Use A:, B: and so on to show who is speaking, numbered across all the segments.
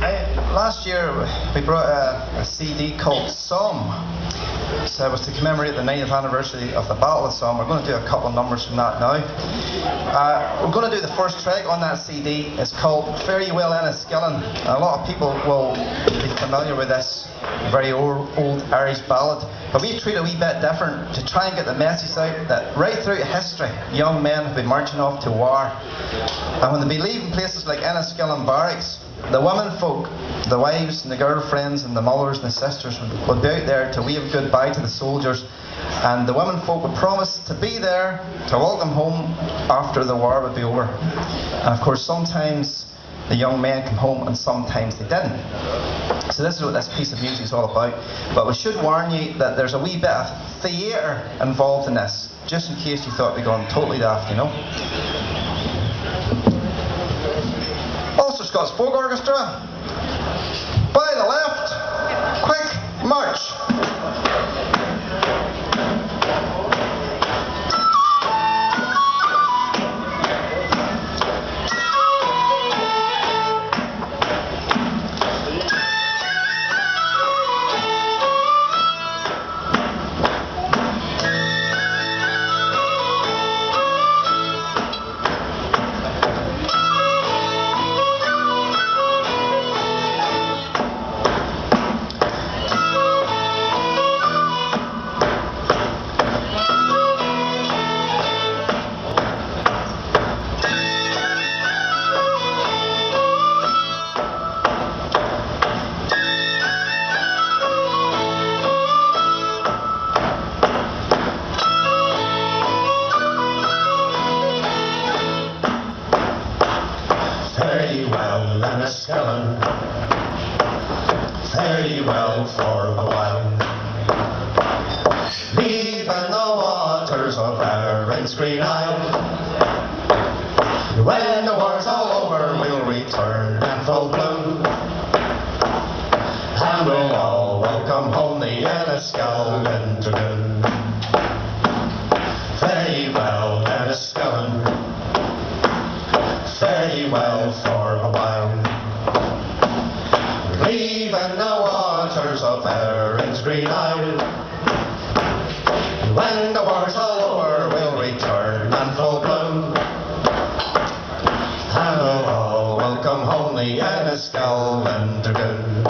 A: Last year we brought a CD called Somme. So it was to commemorate the 90th anniversary of the Battle of Somme. We're going to do a couple of numbers from that now. We're going to do the first track on that CD. It's called Fare Ye Well Enniskillen. A lot of people will be familiar with this very old Irish ballad, but we treat it a wee bit different to try and get the message out that right through history, young men have been marching off to war, and when they be leaving places like Enniskillen barracks, the women folk, the wives and the girlfriends and the mothers and the sisters would be out there to wave goodbye to the soldiers, and the women folk would promise to be there to welcome home after the war would be over. And of course sometimes the young men come home and sometimes they didn't. So this is what this piece of music is all about. But we should warn you that there's a wee bit of theatre involved in this, just in case you thought we'd gone totally daft, you know. Ulster Scots Folk Orchestra, by the left, quick march.
B: Enniskillen, fare ye well for a while. Leaving the waters of Erin's green isle. When the war's all over, we'll return in full bloom, and we'll all welcome home the Enniskillen Dragoon. Fare ye well, Enniskillen, fare ye well for a while. Leaving the waters of Erin's green isle. When the war's all over, we'll return in full bloom, and we'll all welcome home the Enniskillen Dragoon.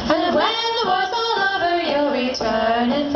C: And when the war's all over, you'll return in